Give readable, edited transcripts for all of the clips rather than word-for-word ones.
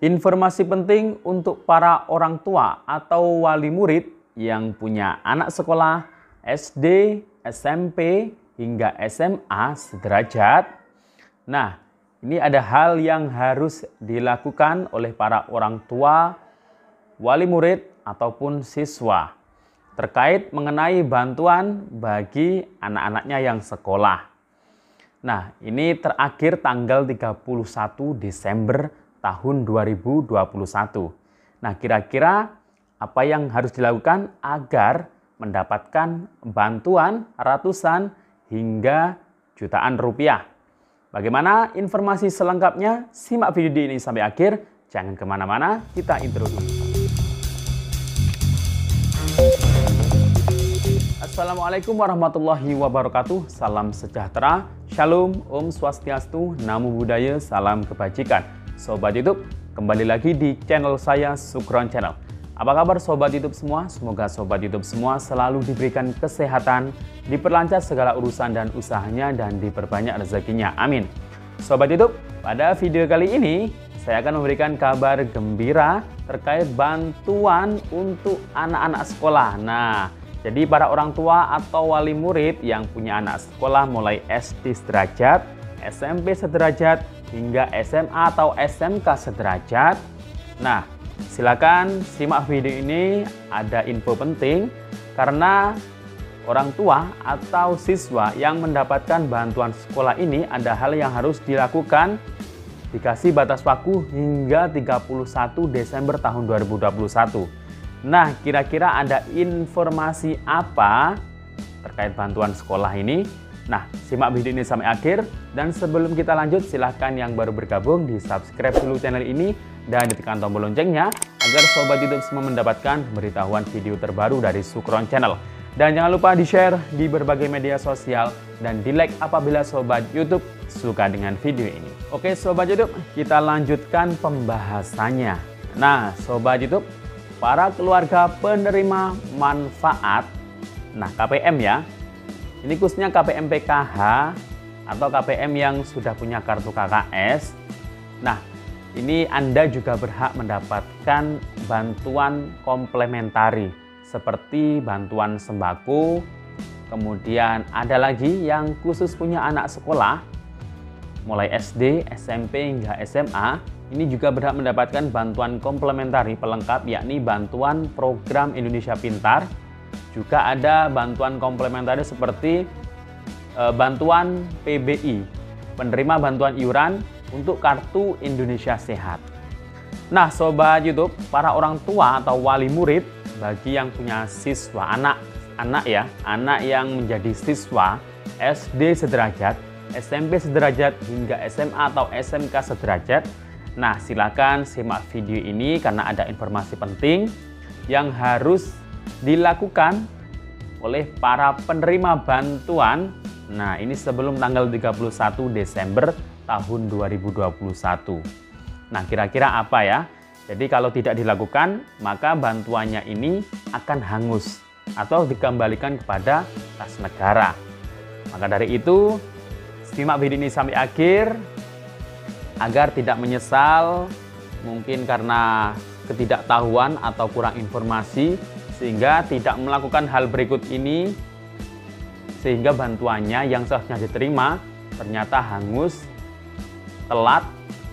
Informasi penting untuk para orang tua atau wali murid yang punya anak sekolah SD, SMP, hingga SMA sederajat. Nah, ini ada hal yang harus dilakukan oleh para orang tua, wali murid, ataupun siswa terkait mengenai bantuan bagi anak-anaknya yang sekolah. Nah, ini terakhir tanggal 31 Desember tahun 2021. Nah, kira-kira apa yang harus dilakukan agar mendapatkan bantuan ratusan hingga jutaan rupiah? Bagaimana informasi selengkapnya? Simak video ini sampai akhir. Jangan kemana-mana, kita intro dulu. Assalamualaikum warahmatullahi wabarakatuh. Salam sejahtera, shalom, om swastiastu, namo buddhaya, salam kebajikan. Sobat YouTube, kembali lagi di channel saya, Sukron Channel. Apa kabar Sobat YouTube semua? Semoga Sobat YouTube semua selalu diberikan kesehatan, diperlancar segala urusan dan usahanya, dan diperbanyak rezekinya. Amin. Sobat YouTube, pada video kali ini saya akan memberikan kabar gembira terkait bantuan untuk anak-anak sekolah. Nah, jadi para orang tua atau wali murid yang punya anak sekolah mulai SD sederajat, SMP sederajat, hingga SMA atau SMK sederajat. Nah, silakan simak video ini, ada info penting karena orang tua atau siswa yang mendapatkan bantuan sekolah ini ada hal yang harus dilakukan. Dikasih batas waktu hingga 31 Desember tahun 2021. Nah, kira-kira ada informasi apa terkait bantuan sekolah ini? Nah, simak video ini sampai akhir. Dan sebelum kita lanjut, silahkan yang baru bergabung di subscribe dulu channel ini dan ditekan tombol loncengnya agar Sobat YouTube semua mendapatkan pemberitahuan video terbaru dari Sukron Channel. Dan jangan lupa di-share di berbagai media sosial dan di-like apabila Sobat YouTube suka dengan video ini. Oke Sobat YouTube, kita lanjutkan pembahasannya. Nah Sobat YouTube, para keluarga penerima manfaat, nah KPM ya, ini khususnya KPM PKH atau KPM yang sudah punya kartu KKS. Nah, ini Anda juga berhak mendapatkan bantuan komplementari seperti bantuan sembako. Kemudian ada lagi yang khusus punya anak sekolah mulai SD, SMP hingga SMA. Ini juga berhak mendapatkan bantuan komplementari pelengkap, yakni bantuan program Indonesia Pintar. Juga ada bantuan komplementari seperti bantuan PBI, penerima bantuan iuran untuk kartu Indonesia Sehat. Nah Sobat YouTube, para orang tua atau wali murid bagi yang punya siswa, anak yang menjadi siswa SD sederajat, SMP sederajat, hingga SMA atau SMK sederajat. Nah silakan simak video ini karena ada informasi penting yang harus dilakukan oleh para penerima bantuan. Nah ini sebelum tanggal 31 Desember tahun 2021. Nah kira-kira apa ya? Jadi kalau tidak dilakukan maka bantuannya ini akan hangus atau dikembalikan kepada kas negara. Maka dari itu simak video ini sampai akhir agar tidak menyesal mungkin karena ketidaktahuan atau kurang informasi sehingga tidak melakukan hal berikut ini, sehingga bantuannya yang seharusnya diterima ternyata hangus, telat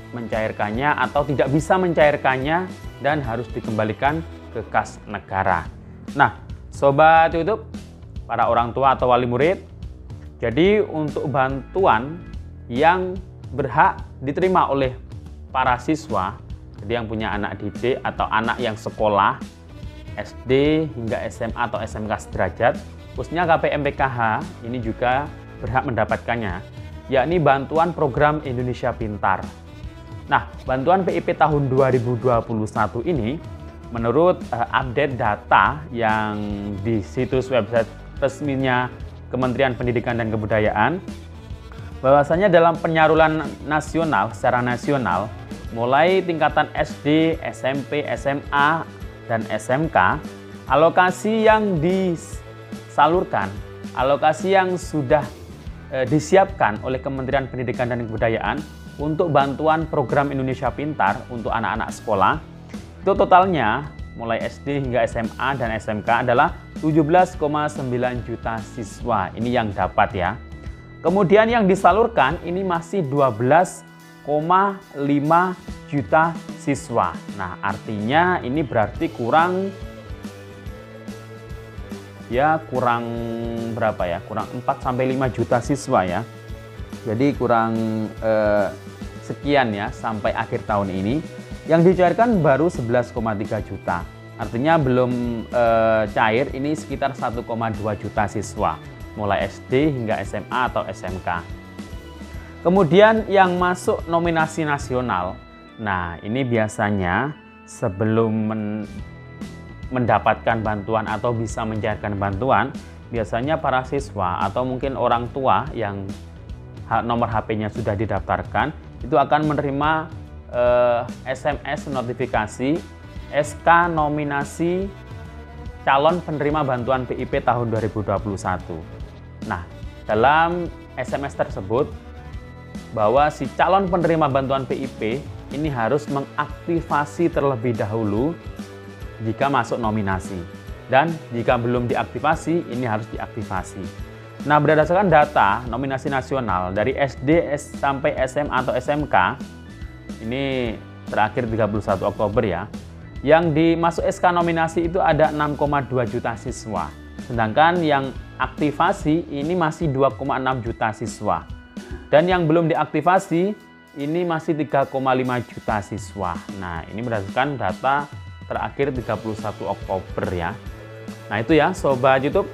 mencairkannya atau tidak bisa mencairkannya dan harus dikembalikan ke kas negara. Nah Sobat YouTube, para orang tua atau wali murid, jadi untuk bantuan yang berhak diterima oleh para siswa, jadi yang punya anak didik atau anak yang sekolah SD hingga SMA atau SMK sederajat, khususnya KPM PKH ini juga berhak mendapatkannya, yakni bantuan program Indonesia Pintar. Nah, bantuan PIP tahun 2021 ini menurut update data yang di situs website resminya Kementerian Pendidikan dan Kebudayaan, bahwasanya dalam penyaluran nasional secara nasional mulai tingkatan SD, SMP, SMA, dan SMK, alokasi yang disalurkan, alokasi yang sudah disiapkan oleh Kementerian Pendidikan dan Kebudayaan untuk bantuan program Indonesia Pintar untuk anak-anak sekolah, itu totalnya mulai SD hingga SMA dan SMK adalah 17,9 juta siswa. Ini yang dapat ya. Kemudian yang disalurkan ini masih 12,5 juta siswa. Nah, artinya ini berarti kurang berapa ya? Kurang 4 sampai 5 juta siswa ya. Jadi kurang sekian ya sampai akhir tahun ini. Yang dicairkan baru 11,3 juta. Artinya belum cair, ini sekitar 1,2 juta siswa mulai SD hingga SMA atau SMK. Kemudian yang masuk nominasi nasional. Nah, ini biasanya sebelum mendapatkan bantuan atau bisa mencairkan bantuan, biasanya para siswa atau mungkin orang tua yang nomor HP-nya sudah didaftarkan itu akan menerima SMS notifikasi SK nominasi calon penerima bantuan PIP tahun 2021. Nah, dalam SMS tersebut bahwa si calon penerima bantuan PIP ini harus mengaktifasi terlebih dahulu jika masuk nominasi, dan jika belum diaktifasi ini harus diaktifasi. Nah, berdasarkan data nominasi nasional dari SD sampai SMA atau SMK, ini terakhir 31 Oktober ya, yang dimasuk SK nominasi itu ada 6,2 juta siswa. Sedangkan yang aktivasi ini masih 2,6 juta siswa. Dan yang belum diaktifasi ini masih 3,5 juta siswa. Nah, ini berdasarkan data terakhir 31 Oktober ya. Nah, itu ya Sobat YouTube.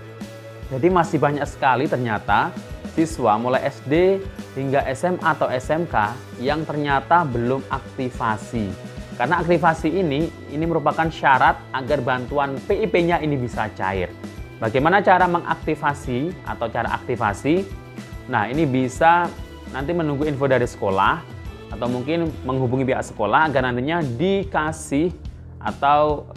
Jadi masih banyak sekali ternyata siswa mulai SD hingga SMA atau SMK yang ternyata belum aktivasi. Karena aktivasi ini merupakan syarat agar bantuan PIP-nya ini bisa cair. Bagaimana cara mengaktifasi atau cara aktivasi? Nah, ini bisa nanti menunggu info dari sekolah atau mungkin menghubungi pihak sekolah agar nantinya dikasih atau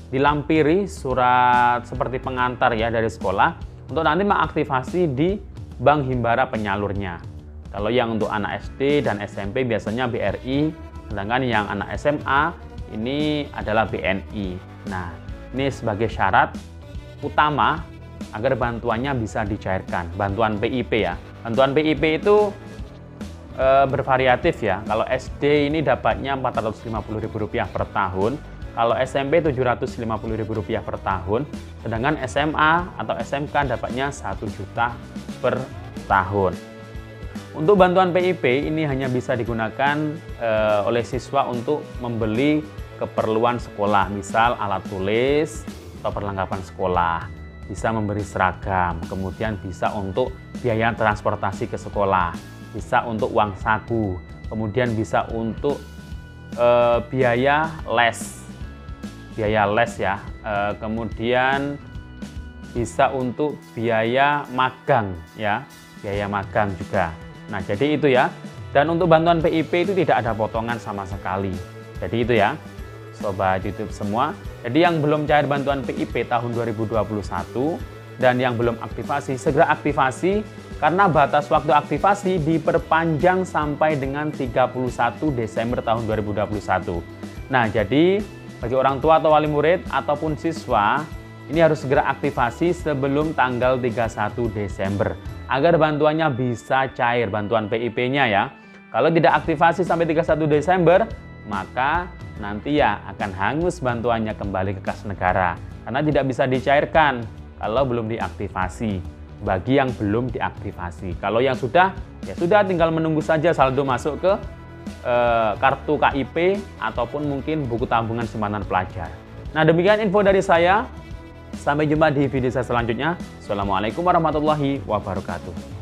dilampiri surat seperti pengantar ya dari sekolah untuk nanti mengaktifasi di bank himbara penyalurnya. Kalau yang untuk anak SD dan SMP biasanya BRI, sedangkan yang anak SMA ini adalah BNI. Nah, ini sebagai syarat utama agar bantuannya bisa dicairkan. Bantuan PIP ya. Bantuan PIP itu bervariatif ya. Kalau SD ini dapatnya Rp450.000 per tahun. Kalau SMP Rp750.000 per tahun. Sedangkan SMA atau SMK dapatnya 1 juta per tahun. Untuk bantuan PIP ini hanya bisa digunakan oleh siswa untuk membeli keperluan sekolah. Misal alat tulis atau perlengkapan sekolah, bisa memberi seragam, kemudian bisa untuk biaya transportasi ke sekolah, bisa untuk uang saku, kemudian bisa untuk biaya les ya, kemudian bisa untuk biaya magang ya, biaya magang juga. Nah, jadi itu ya. Dan untuk bantuan PIP itu tidak ada potongan sama sekali. Jadi itu ya Sobat YouTube semua. Jadi yang belum cair bantuan PIP tahun 2021 dan yang belum aktivasi, segera aktivasi karena batas waktu aktivasi diperpanjang sampai dengan 31 Desember tahun 2021. Nah, jadi bagi orang tua atau wali murid ataupun siswa ini harus segera aktivasi sebelum tanggal 31 Desember agar bantuannya bisa cair, bantuan PIP-nya ya. Kalau tidak aktivasi sampai 31 Desember, maka nanti ya akan hangus bantuannya kembali ke kas negara karena tidak bisa dicairkan kalau belum diaktifasi bagi yang belum diaktifasi. Kalau yang sudah, ya sudah tinggal menunggu saja saldo masuk ke kartu KIP ataupun mungkin buku tabungan simpanan pelajar. Nah, demikian info dari saya. Sampai jumpa di video saya selanjutnya. Assalamualaikum warahmatullahi wabarakatuh.